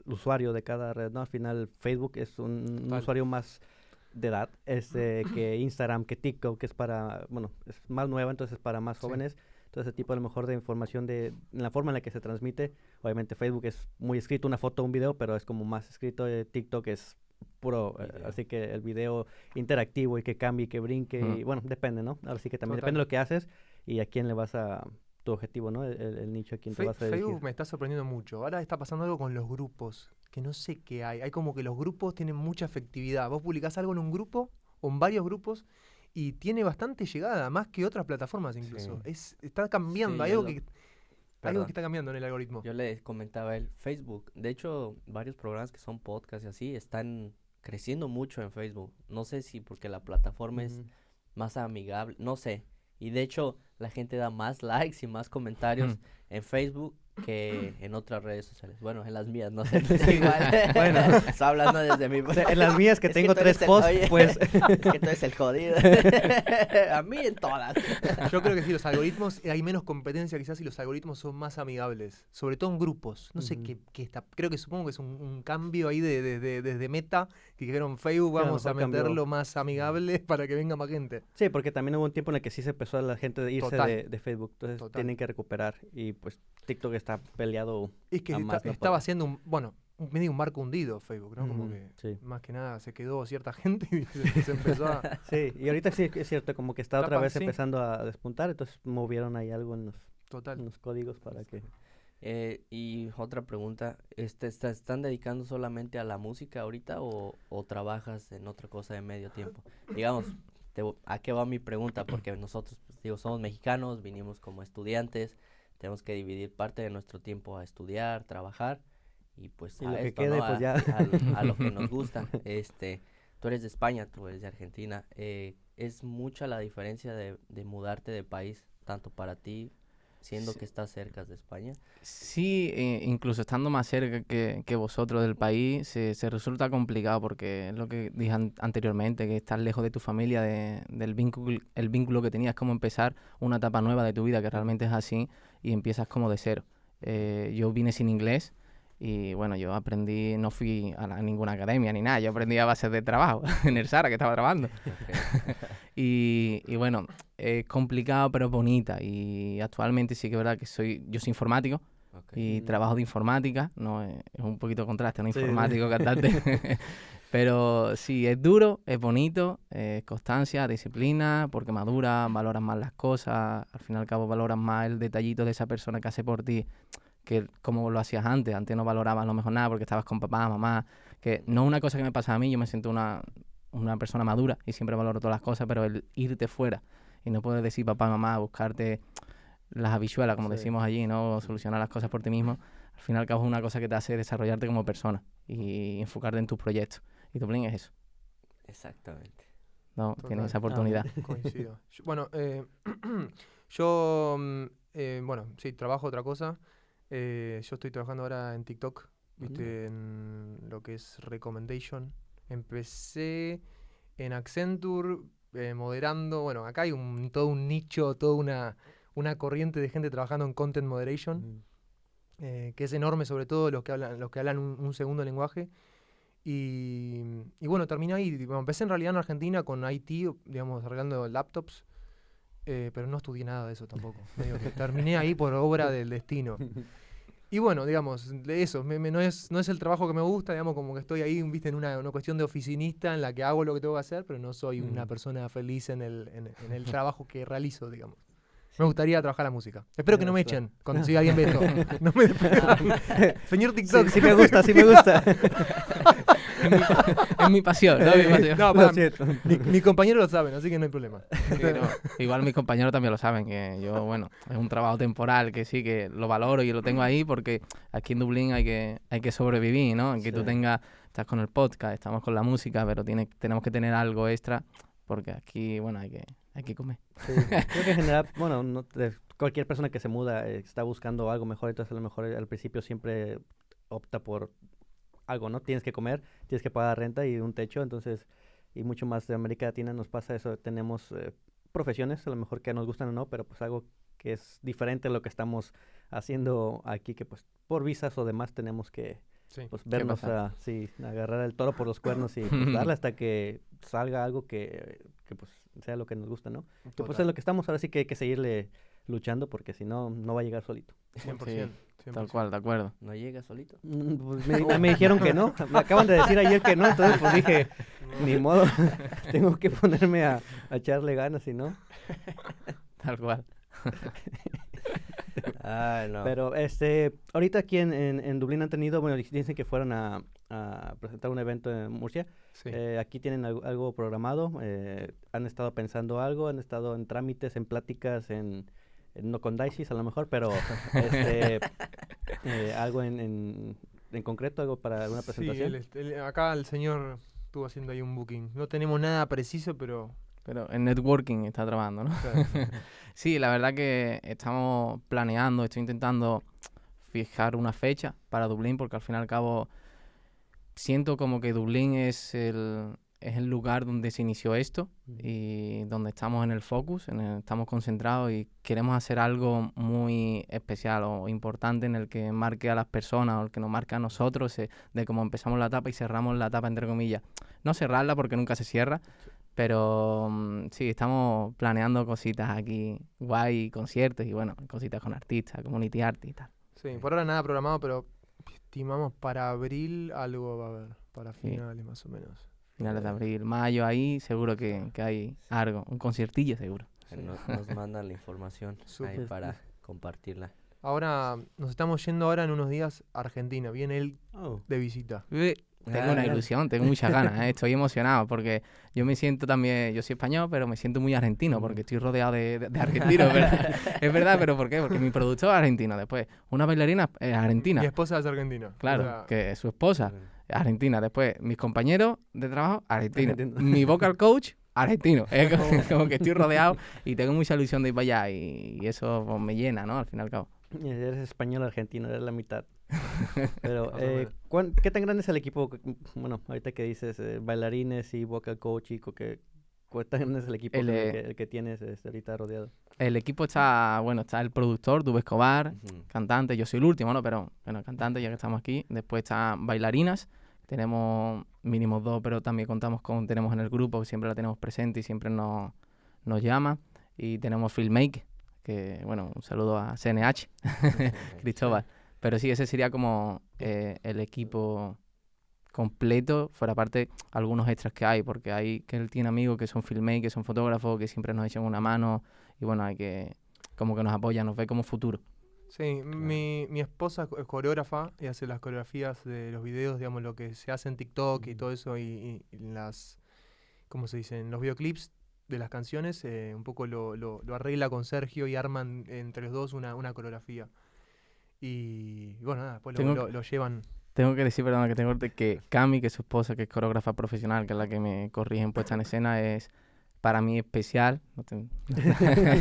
usuario de cada red, ¿no? Al final Facebook es un Total. usuario más de edad que Instagram, que TikTok, que es es más nueva, entonces para más Sí. jóvenes. Todo ese tipo a lo mejor de información en la forma en la que se transmite. Obviamente Facebook es muy escrito, una foto, un video, pero es como más escrito. TikTok es puro, Video. así que el video interactivo y que cambie, que brinque, y bueno, depende, ¿no? Ahora sí que también Total. depende de lo que haces y a quién le vas tu objetivo, ¿no? El nicho a quién te vas a dirigir. Facebook me está sorprendiendo mucho. Ahora está pasando algo con los grupos, que no sé qué hay. Hay como que los grupos tienen mucha efectividad. Vos publicás algo en un grupo o en varios grupos y tiene bastante llegada, más que otras plataformas incluso. Está cambiando, Sí, hay yo algo lo- algo Perdón. que está cambiando en el algoritmo. Yo le comentaba a él, Facebook, de hecho, varios programas que son podcasts y así están creciendo mucho en Facebook. No sé si porque la plataforma es Ujú. más amigable, no sé. Y de hecho, la gente da más likes y más comentarios en Facebook que en otras redes sociales. Bueno, en las mías, no sé. Igual. Bueno. Estoy hablando desde mi... O sea, en las mías que Es tengo tú eres 3 el- posts, oye, pues es que tú eres el jodido. A mí en todas. Yo creo que sí, los algoritmos, hay menos competencia quizás y los algoritmos son más amigables, sobre todo en grupos. No sé Ujú. qué está, supongo que es un cambio ahí desde Meta, que dijeron Facebook, Sí, a lo vamos a mejor cambió. meterlo más amigable para que venga más gente. sí, porque también hubo un tiempo en el que sí se empezó a la gente de irse Total. de Facebook, entonces Total. tienen que recuperar y pues TikTok está peleado. Es que A más no estaba poder. haciendo medio un marco hundido Facebook, ¿no? Como Ujú, que sí. más que nada se quedó cierta gente y se empezó a... Sí, y ahorita sí es cierto, como que está otra vez sí. empezando a despuntar, entonces movieron ahí algo en Total. los códigos para que... Y otra pregunta, ¿están dedicando solamente a la música ahorita o trabajas en otra cosa de medio tiempo? Digamos, ¿a qué va mi pregunta? Porque nosotros, pues, digo, somos mexicanos, vinimos como estudiantes, tenemos que dividir parte de nuestro tiempo a estudiar, trabajar y pues Y a lo que esto, quede, ¿no? pues ya. A lo que nos gusta. Tú eres de España, tú eres de Argentina. ¿Es mucha la diferencia de mudarte de país, tanto para ti, siendo Sí. que estás cerca de España? Sí, incluso estando más cerca que vosotros del país, se resulta complicado porque es lo que dije anteriormente, que estás lejos de tu familia, del vínculo, el vínculo que tenías, como empezar una etapa nueva de tu vida, que realmente es así, y empiezas como de cero. Yo vine sin inglés Y bueno, yo aprendí, no fui a ninguna academia ni nada, yo aprendí a base de trabajo en el Sara, que estaba trabajando. Y bueno, es complicado pero es bonita. Y actualmente sí que es verdad que yo soy informático y trabajo de informática, no es un poquito contraste, no informático, cantante. Pero sí, es duro, es bonito, es constancia, disciplina, porque maduras, valoras más las cosas, al fin y al cabo valoras más el detallito de esa persona que hace por ti que como lo hacías antes. Antes no valorabas a lo mejor nada porque estabas con papá, mamá, que no es una cosa que me pasa a mí, yo me siento una persona madura y siempre valoro todas las cosas, pero el irte fuera y no poder decir papá, mamá, buscarte las habichuelas, como decimos allí, ¿no? Solucionar las cosas por ti mismo, al fin y al cabo es una cosa que te hace desarrollarte como persona y enfocarte en tus proyectos. Y Dublín es eso. Exactamente. No, Total. tienes esa oportunidad. Coincido. Bueno, yo, bueno, sí, trabajo otra cosa. Yo estoy trabajando ahora en TikTok, ¿viste? En lo que es recommendation. Empecé en Accenture, moderando. Bueno, acá hay todo un nicho, toda una corriente de gente trabajando en content moderation, que es enorme, sobre todo los que hablan un segundo lenguaje. Y bueno, terminé ahí. Bueno, empecé en realidad en Argentina con IT, digamos, arreglando laptops, pero no estudié nada de eso tampoco. Medio que terminé ahí por obra del destino. Y bueno, digamos, de eso, no es el trabajo que me gusta, digamos, como que estoy ahí, viste, en una cuestión de oficinista en la que hago lo que tengo que hacer, pero no soy una persona feliz en el trabajo que realizo, digamos. Me gustaría trabajar la música. Espero que no me echen cuando si alguien ve esto. No me despidan. Señor TikTok. Sí me gusta, sí me gusta. Es mi pasión, ¿no? Mi pasión. No, Lo siento. mi compañero lo saben, así que no hay problema. Sí, no, igual mis compañeros también lo saben, que yo, bueno, es un trabajo temporal, que sí, que lo valoro y lo tengo ahí porque aquí en Dublín hay que sobrevivir, ¿no? Que tú estás con el podcast, estamos con la música, pero tenemos que tener algo extra porque aquí, bueno, hay que comer. Sí. Creo que en general, bueno, cualquier persona que se muda está buscando algo mejor, entonces a lo mejor al principio siempre opta por algo, ¿no? Tienes que comer, tienes que pagar renta y un techo, entonces, y mucho más de América Latina nos pasa eso. Tenemos profesiones, a lo mejor que nos gustan o no, pero pues algo que es diferente a lo que estamos haciendo aquí, que pues por visas o demás tenemos que pues vernos agarrar el toro por los cuernos y pues, darle hasta que salga algo que pues sea lo que nos gusta, ¿no? Que, pues es lo que estamos, ahora sí que hay que seguirle luchando porque si no, no va a llegar solito. 100%. Tal cual, de acuerdo. ¿No llega solito? Pues me dijeron que no, me acaban de decir ayer que no, entonces pues dije, ni modo, tengo que ponerme a echarle ganas, si no. Tal cual. Ay, no. Pero ahorita aquí en Dublín han tenido, bueno, dicen que fueron a presentar un evento en Murcia. Sí. Aquí tienen algo programado, han estado pensando algo, han estado en trámites, en pláticas, no con Daisis a lo mejor, pero algo en concreto, algo para alguna presentación. Sí, acá el señor estuvo haciendo ahí un booking. No tenemos nada preciso, pero... Pero en networking está trabajando, ¿no? Claro. Sí, la verdad que estamos planeando, estoy intentando fijar una fecha para Dublín, porque al fin y al cabo siento como que Dublín es el lugar donde se inició esto y donde estamos en el focus, estamos concentrados y queremos hacer algo muy especial o importante en el que marque a las personas o el que nos marque a nosotros de cómo empezamos la etapa y cerramos la etapa, entre comillas. No cerrarla porque nunca se cierra, pero sí, estamos planeando cositas aquí, guay, conciertos y bueno, cositas con artistas, community art y tal. Sí, por ahora nada programado, pero estimamos para abril algo va a haber, para finales más o menos. Finales de abril, mayo, ahí seguro que hay algo, un conciertillo seguro. Nos mandan la información ahí para compartirla. Ahora, nos estamos yendo ahora en unos días a Argentina, viene él de visita. Tengo una ilusión, tengo muchas ganas, estoy emocionado porque yo me siento también, yo soy español, pero me siento muy argentino porque estoy rodeado de argentinos, ¿verdad? Es verdad, pero ¿por qué? Porque mi productor es argentino, después una bailarina es argentina. Mi esposa es argentina. Claro, o sea, que su esposa es argentina, después mis compañeros de trabajo, argentinos, mi vocal coach, argentino, es como que estoy rodeado y tengo mucha ilusión de ir para allá y eso pues, me llena, ¿no? Al fin y al cabo. Eres español argentino, eres la mitad. Pero, ¿qué tan grande es el equipo? Bueno, ahorita que dices bailarines y vocal coach, Cuéntanos el equipo el que tienes ahorita rodeado. El equipo está, bueno, está el productor, Dube Escobar, Ujú. cantante, yo soy el último, ¿no? Pero, bueno, cantante, ya que estamos aquí. Después están bailarinas, tenemos mínimo 2, pero también tenemos en el grupo, que siempre la tenemos presente y siempre nos llama. Y tenemos filmmaker, que, bueno, un saludo a CNH, Cristóbal. Pero sí, ese sería como el equipo completo, fuera parte algunos extras que hay, porque él tiene amigos que son filmmakers, que son fotógrafos, que siempre nos echan una mano y bueno, hay que, como que nos apoyan, nos ve como futuro. Sí, mi esposa es coreógrafa y hace las coreografías de los videos, digamos, lo que se hace en TikTok y todo eso, y las, ¿cómo se dice? En los videoclips de las canciones, un poco lo arregla con Sergio y arman entre los dos una coreografía. Y bueno, nada, después lo llevan. Tengo que decir, perdón, que Cami, que es su esposa, que es coreógrafa profesional, que es la que me corrige en puesta en escena, es para mí especial.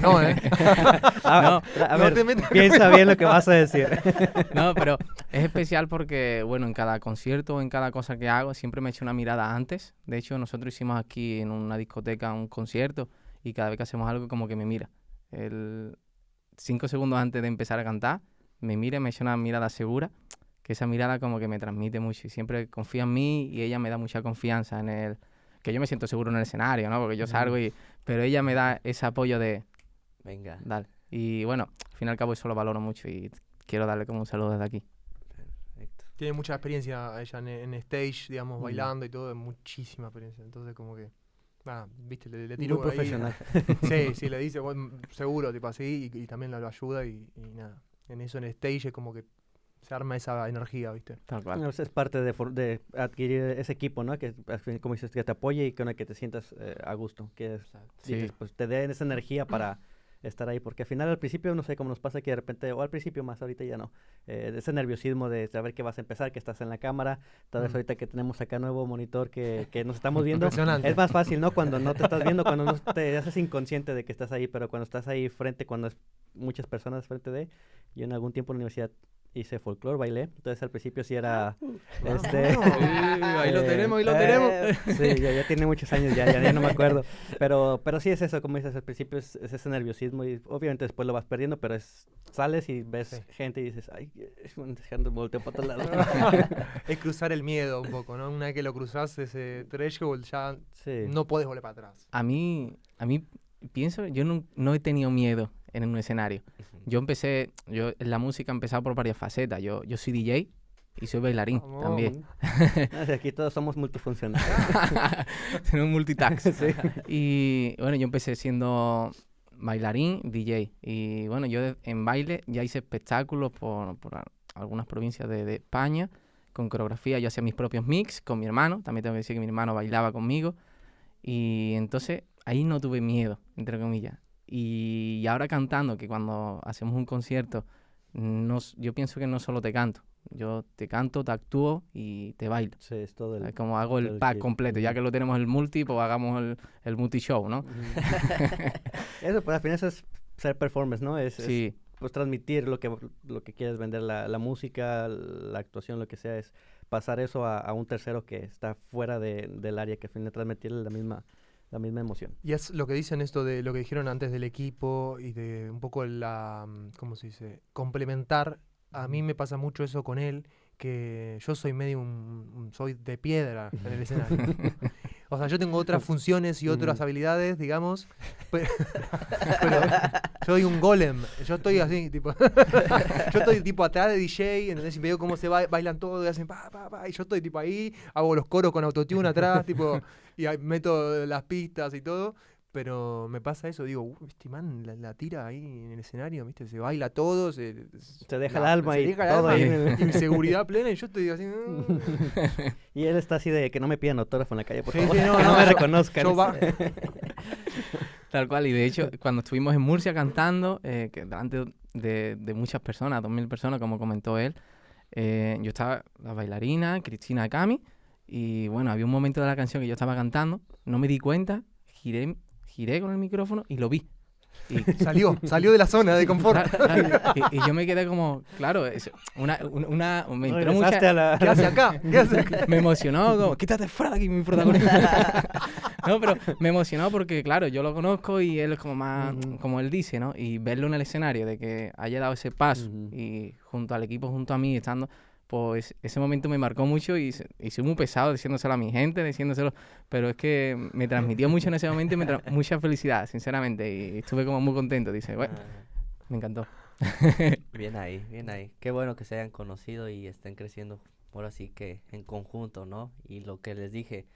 No, No, A no ver, te metas piensa bien lo que vas a decir. no, pero es especial porque, bueno, en cada concierto, en cada cosa que hago, siempre me echo una mirada antes. De hecho, nosotros hicimos aquí en una discoteca un concierto y cada vez que hacemos algo como que me mira. 5 segundos antes de empezar a cantar, me mira y me echa una mirada segura, que esa mirada como que me transmite mucho y siempre confía en mí y ella me da mucha confianza en el... Que yo me siento seguro en el escenario, ¿no? Porque yo salgo pero ella me da ese apoyo de... Venga. Dale. Y bueno, al fin y al cabo eso lo valoro mucho y quiero darle como un saludo desde aquí. Perfecto. Tiene mucha experiencia ella en stage, digamos, bailando y todo, muchísima experiencia. Entonces, como que, viste, le tiro Muy ahí. profesional. Sí, le dice, bueno, seguro, tipo así, y también lo ayuda y nada. En eso, en el stage, es como que se arma esa energía, ¿viste? Tal cual. Bueno, es parte de adquirir ese equipo, ¿no? Que, como dices, que te apoye y con el que te sientas a gusto. Que Sí. dices, pues te den esa energía para estar ahí. Porque al final, al principio, no sé cómo nos pasa que de repente, o al principio más, ahorita ya no. Ese nerviosismo de saber que vas a empezar, que estás en la cámara. Tal vez ahorita que tenemos acá nuevo monitor que nos estamos viendo. Impresionante. Es más fácil, ¿no? Cuando no te estás viendo, cuando no te haces inconsciente de que estás ahí. Pero cuando estás ahí frente, cuando es muchas personas frente de... Yo en algún tiempo en la universidad hice folclore, bailé, entonces al principio sí era ahí lo tenemos, ahí lo tenemos. Sí, ya tiene muchos años, ya no me acuerdo, pero sí es eso, como dices, al principio es ese nerviosismo y obviamente después lo vas perdiendo, pero sales y ves gente y dices, ay, dejando volteo para todos lados. Es cruzar el miedo un poco, ¿no? Una vez que lo cruzas ese threshold ya Sí. no podés volver para atrás. A mí pienso, yo no he tenido miedo en un escenario. Yo en la música he empezado por varias facetas. Yo soy DJ y soy bailarín Vamos. también. Aquí todos somos multifuncionales. Tenemos multitask. Sí. Y bueno, yo empecé siendo bailarín, DJ. Y bueno, yo en baile ya hice espectáculos por algunas provincias de España con coreografía. Yo hacía mis propios mix con mi hermano. También tengo que decir que mi hermano bailaba conmigo. Y entonces ahí no tuve miedo, entre comillas. Y ahora cantando, que cuando hacemos un concierto, yo pienso que no solo te canto. Yo te canto, te actúo y te bailo. Sí, es todo el... Como hago el el pack kit. completo. Ya que lo tenemos el multi, pues hagamos el multi-show, ¿no? Eso, pues al final eso es ser performance, ¿no? Sí. Pues transmitir lo que quieres vender, la música, la actuación, lo que sea, es pasar eso a un tercero que está fuera del área, que al final transmitirle la misma emoción. Y es lo que dicen esto de lo que dijeron antes del equipo y de un poco ¿cómo se dice? Complementar. A mí me pasa mucho eso con él, que yo soy medio soy de piedra en el escenario. O sea, yo tengo otras funciones y otras habilidades, digamos, pero soy un golem. Yo estoy así, tipo, yo estoy tipo atrás de DJ, ¿entendés? Y veo cómo se bailan todos y hacen pa, pa, pa, y yo estoy tipo ahí, hago los coros con autotune atrás, tipo, y ahí meto las pistas y todo. Pero me pasa eso, digo, este man la tira ahí en el escenario, ¿viste? Se baila todo, se deja el alma y todo alma ahí. y mi seguridad plena, y yo estoy así. Y él está así de que no me pidan autógrafo en la calle, por Sí, favor, sí, no, que no, no me yo- reconozcan. yo va- Tal cual, y de hecho, cuando estuvimos en Murcia cantando, que delante de muchas personas, 2000 personas, como comentó él, yo estaba la bailarina, Cristina Cami, y bueno, había un momento de la canción que yo estaba cantando, no me di cuenta, giré con el micrófono y lo vi. Y, salió de la zona de confort. y yo me quedé como, claro, me entró Regresaste mucha... a la... ¿Qué hace acá? ¿Qué hace acá? Me emocionó, como, quítate fuera de aquí, mi protagonista. No, pero me emocionó porque, claro, yo lo conozco y él es como más, Ujú. como él dice, ¿no? Y verlo en el escenario, de que haya dado ese paso Ujú. y junto al equipo, junto a mí, estando, pues ese momento me marcó mucho y soy muy pesado diciéndoselo a mi gente, diciéndoselo, pero es que me transmitió mucho en ese momento y mucha felicidad, sinceramente, y estuve como muy contento, dice, bueno, Ah, me encantó. bien ahí, bien ahí. Qué bueno que se hayan conocido y estén creciendo ahora sí que en conjunto, ¿no? Y lo que les dije,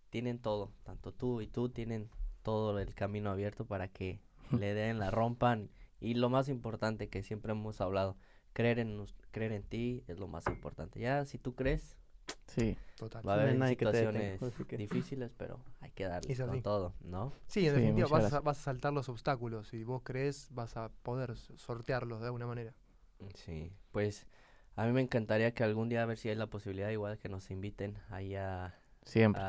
tienen todo, tanto tú y tú tienen todo el camino abierto para que le den, la rompan. Y lo más importante que siempre hemos hablado, creer en ti es lo más importante. Ya si tú crees, Sí, Total. va a No hay haber nadie que te detenga, situaciones así que... difíciles, pero hay que darle Es con así. todo, ¿no? Sí, en sí, definitiva muchas gracias. vas a saltar los obstáculos. Si vos crees, vas a poder sortearlos de alguna manera. Sí, pues a mí me encantaría que algún día a ver si hay la posibilidad igual que nos inviten ahí Siempre.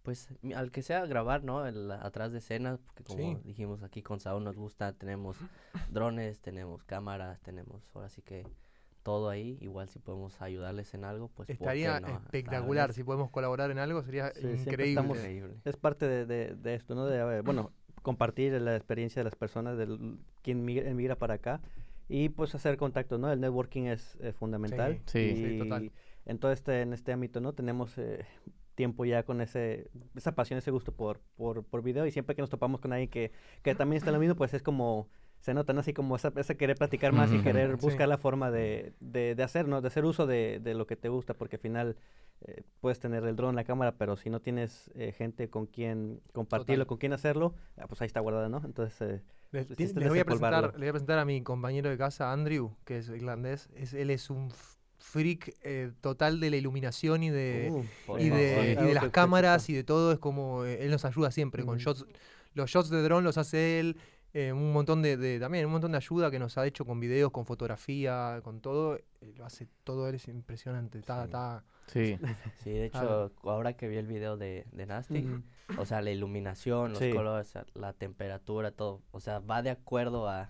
pues al que sea a grabar, ¿no? Atrás de escenas, porque como Sí. dijimos aquí con Saúl nos gusta, tenemos drones, tenemos cámaras, tenemos ahora sí que todo ahí, igual si podemos ayudarles en algo, pues ¿por qué Estaría no? espectacular. Darles. Si podemos colaborar en algo, sería Sí, siempre increíble. estamos... Increíble. Es parte de esto, ¿no? De, bueno, compartir la experiencia de las personas, quien emigra para acá y pues hacer contacto, ¿no? El networking es fundamental. Sí. Sí, total. Y en este ámbito, ¿no? Tenemos tiempo ya con esa pasión, ese gusto por video y siempre que nos topamos con alguien que también está en lo mismo, pues es como... Se notan así como esa querer platicar más y querer Sí. buscar la forma de hacer, ¿no? De hacer uso de lo que te gusta, porque al final puedes tener el dron, la cámara, pero si no tienes gente con quien compartirlo, Total. con quien hacerlo, pues ahí está guardada, ¿no? Entonces, Les es voy a desempolvarlo. presentar, le voy a presentar a mi compañero de casa, Andrew, que es irlandés. Él es un freak total de la iluminación Por y favor. de algo las que cámaras ocupa. y de todo. Es como él nos ayuda siempre con Ujú. shots. Los shots de dron los hace él. Un montón también un montón de ayuda que nos ha hecho con videos, con fotografía, con todo. Lo hace todo él, es impresionante. Sí. Sí, Sí, de hecho, ahora que vi el video de Nasty, Ujú. o sea, la iluminación, los Sí. colores, la temperatura, todo, o sea, va de acuerdo a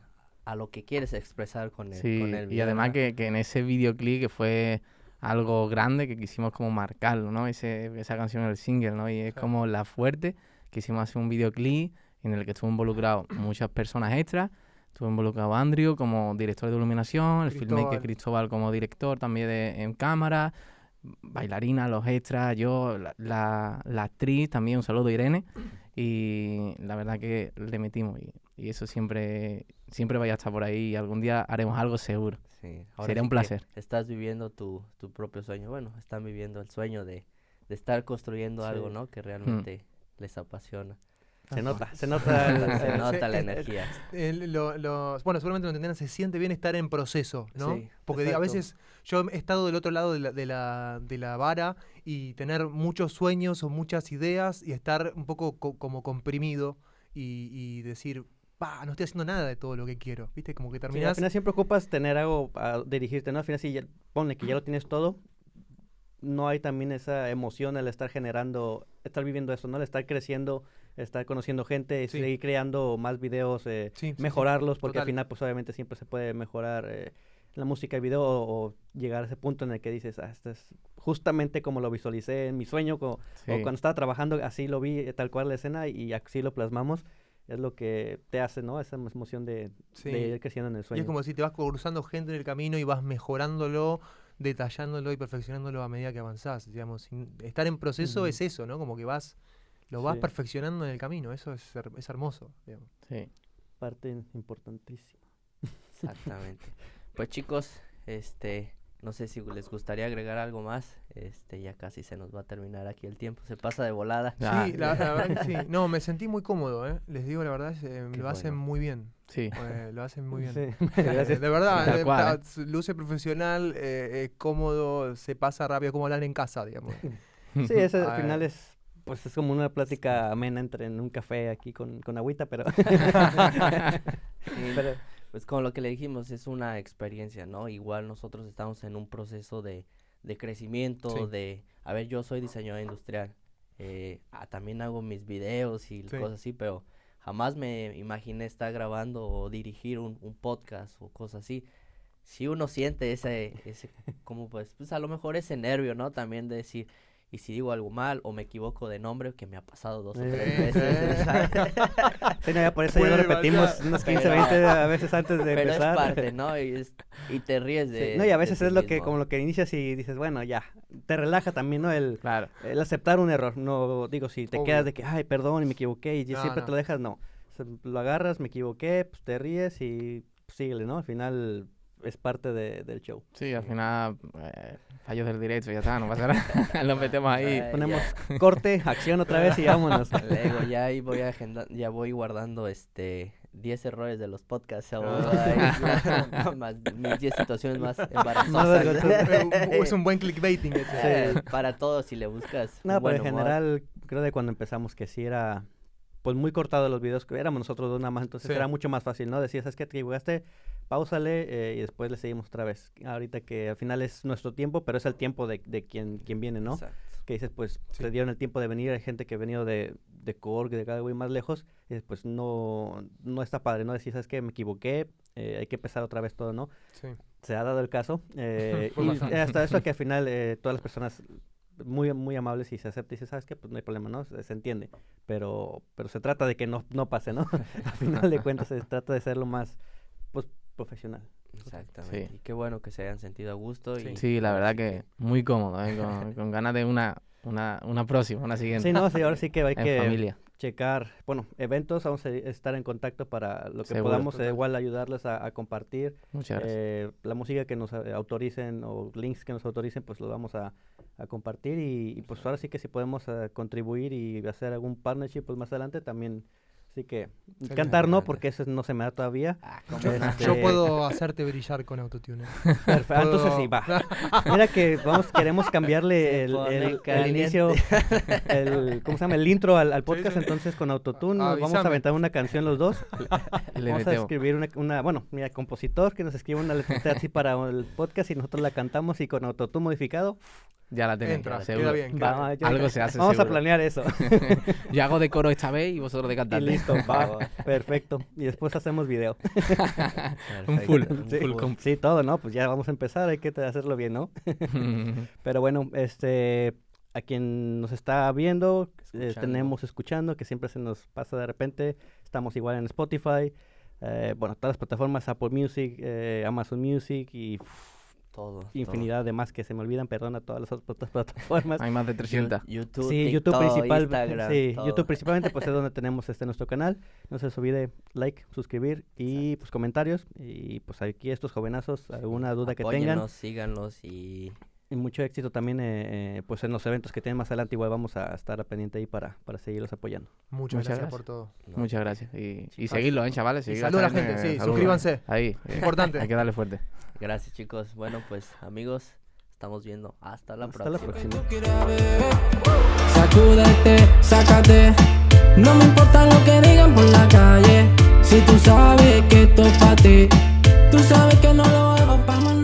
lo que quieres expresar con sí. el Y video, además ¿verdad? que en ese videoclip que fue algo grande que quisimos como marcarlo, ¿no? Esa canción, el single, ¿no? Y es Sí. como La Fuerte, quisimos hacer un videoclip en el que estuvo involucrado muchas personas extras. Estuvo involucrado Andrew como director de iluminación, el filmmaker Cristóbal. Cristóbal como director también en cámara, bailarina, los extras, yo, la actriz también, un saludo a Irene. Y la verdad que le metimos y eso siempre vaya a estar por ahí y algún día haremos algo seguro. Sí, ahora Sería sí un que placer. estás viviendo tu propio sueño, bueno, están viviendo el sueño de estar construyendo algo, Sí. ¿no? Que realmente les apasiona. Se Tal nota, cual. se nota. Se nota la Se- energía. bueno, seguramente lo entenderán, se siente bien estar en proceso, ¿no? Sí, Porque a exacto. veces yo he estado del otro lado de la vara y tener muchos sueños o muchas ideas y estar un poco como comprimido y decir, pa, no estoy haciendo nada de todo lo que quiero, ¿viste? Como que Sí, al terminás... final siempre ocupas tener algo a dirigirte, ¿no? Al final si ponle que ya lo tienes todo, no hay también esa emoción al estar generando, estar viviendo eso, ¿no? El estar creciendo, estar conociendo gente, Sí. seguir creando más videos, Sí, sí, mejorarlos, porque al total. final pues obviamente siempre se puede mejorar la música y video o llegar a ese punto en el que dices, esto es justamente como lo visualicé en mi sueño o Sí. cuando estaba trabajando, así lo vi tal cual la escena y así lo plasmamos. Es lo que te hace, ¿no? Esa emoción de Sí. ir creciendo en el Y sueño. es como si te vas cruzando gente en el camino y vas mejorándolo, detallándolo y perfeccionándolo a medida que avanzás, digamos. Estar en proceso Ujú. es eso, ¿no? Como que lo vas Sí. perfeccionando en el camino, eso es hermoso, digamos. Sí. Parte importantísima. Exactamente. Pues chicos, no sé si les gustaría agregar algo más. Ya casi se nos va a terminar aquí el tiempo. Se pasa de volada. Ah, Sí, la verdad que sí. No, me sentí muy cómodo, ¿eh? Les digo la verdad, Qué lo hacen bueno. muy bien. Sí. Lo hacen muy bien. Sí, gracias. De verdad, Tal cual, luce profesional, cómodo, se pasa rápido, como hablar en casa, digamos. Sí, ese al Ah, final pues es como una plática amena en un café aquí con agüita, pero... Sí, pero pues como lo que le dijimos, es una experiencia, ¿no? Igual nosotros estamos en un proceso de crecimiento, Sí. a ver, yo soy diseñador industrial, también hago mis videos y Sí. cosas así, pero jamás me imaginé estar grabando o dirigir un podcast o cosas así. Si uno siente ese como pues a lo mejor ese nervio, ¿no? También de decir, Y si digo algo mal o me equivoco de nombre, que me ha pasado 2 o 3 Eh, veces. ¿sabes? Sí, no, ya por eso ya lo Prueba, repetimos ya. unas 15, Pero- 20 a veces antes de Pero es empezar. parte, ¿no? Y te ríes Sí, de no, y a de veces ti es lo que, mismo. como lo que inicias y dices, bueno, ya, te relaja también, ¿no? Claro. El aceptar un error, no, digo, si te Obvio. quedas de que, ay, perdón, y me equivoqué, y No, siempre no. te lo dejas, no. Lo agarras, me equivoqué, pues te ríes y síguele, ¿no? Al final es parte del show. Sí, al final, fallos del directo, ya está, no pasa nada. Lo metemos ahí. Ay, Ponemos ya. corte, acción otra vez y vámonos. Luego ya ahí voy ya voy guardando 10 errores de los podcasts. O Ah. ahí, más, mis 10 situaciones más Más embarazosas. vergonzosas. Es un buen clickbaiting ese. Para todos si le buscas. No, un pero buen en humor. general, creo de cuando empezamos que sí era, pues muy cortado los videos, que éramos nosotros dos nada más, entonces Sí. era mucho más fácil, ¿no? Decías, ¿sabes qué? Te equivocaste, páusale y después le seguimos otra vez. Ahorita que al final es nuestro tiempo, pero es el tiempo de quien viene, ¿no? Exacto. Que dices, pues, Sí. te dieron el tiempo de venir, hay gente que ha venido de Cork, de Galway más lejos, y pues no está padre, ¿no? Decir, ¿sabes qué? Me equivoqué, hay que empezar otra vez todo, ¿no? Sí. Se ha dado el caso, Fue y bastante. hasta eso que al final todas las personas muy, muy amables y se acepta y dice, ¿sabes qué? Pues no hay problema, ¿no? Se entiende, pero se trata de que no pase, ¿no? Al final de cuentas se trata de ser lo más, pues, profesional. Exactamente. Sí. Y qué bueno que se hayan sentido a gusto. Sí. Y Sí, la verdad así que muy cómodo, con ganas de una próxima, una siguiente. Sí, no, sí, ahora sí que hay En que familia. checar, bueno, eventos, vamos a estar en contacto para lo que Seguro. podamos, Total. igual ayudarles a compartir. Muchas gracias. La música que nos autoricen o links que nos autoricen, pues los vamos a compartir y pues ahora sí que si podemos contribuir y hacer algún partnership pues más adelante también. Así que Sería cantar no, grande. porque eso no se me da todavía. Ah, ¿cómo Este, no? Yo puedo hacerte brillar con autotune. Perfecto, entonces sí, va. Mira que queremos cambiarle Se el pone inicio, ¿cómo se llama? El intro al podcast, sí. entonces con autotune nos vamos a Avísame. aventar una canción los dos. Le Vamos a metemos. escribir bueno, mira, compositor que nos escriba una letrita así para el podcast y nosotros la cantamos y con autotune modificado. Ya la tenéis, Entra, seguro. queda bien. Va, Algo se hace Vamos a seguro. planear eso. Yo hago de coro esta vez y vosotros de Y cantante. listo, va, perfecto. Y después hacemos video. Un full, Perfecto, un Sí, full comp. sí, todo, ¿no? Pues ya vamos a empezar, hay que hacerlo bien, ¿no? Pero bueno, a quien nos está viendo, tenemos escuchando, que siempre se nos pasa de repente, estamos igual en Spotify, bueno, todas las plataformas, Apple Music, Amazon Music y Todo. infinidad de más que se me olvidan, perdón a todas las otras plataformas. Hay más de 300. YouTube, Sí, TikTok, YouTube principal, Instagram, sí, todo. YouTube principalmente pues es donde tenemos nuestro canal. No se les olvide like, suscribir y pues comentarios y pues aquí estos jovenazos, alguna duda que tengan. Apóyennos, síganos y Y mucho éxito también pues en los eventos que tienen más adelante, igual vamos a estar a pendiente ahí para seguirlos apoyando. Muchas Muchas gracias gracias. por todo. no, Muchas gracias. Y Chicos. seguidlo, chavales. Y seguid saluda a la también, gente, sí, saluda. suscríbanse. Ahí. Importante. Hay que darle fuerte. gracias chicos. Bueno, pues amigos, estamos viendo. Hasta la Hasta la próxima. próxima. Sacúdete, sácate. No me importa lo que digan por la calle. Si tú sabes que esto es para ti, tú sabes que no lo hago para más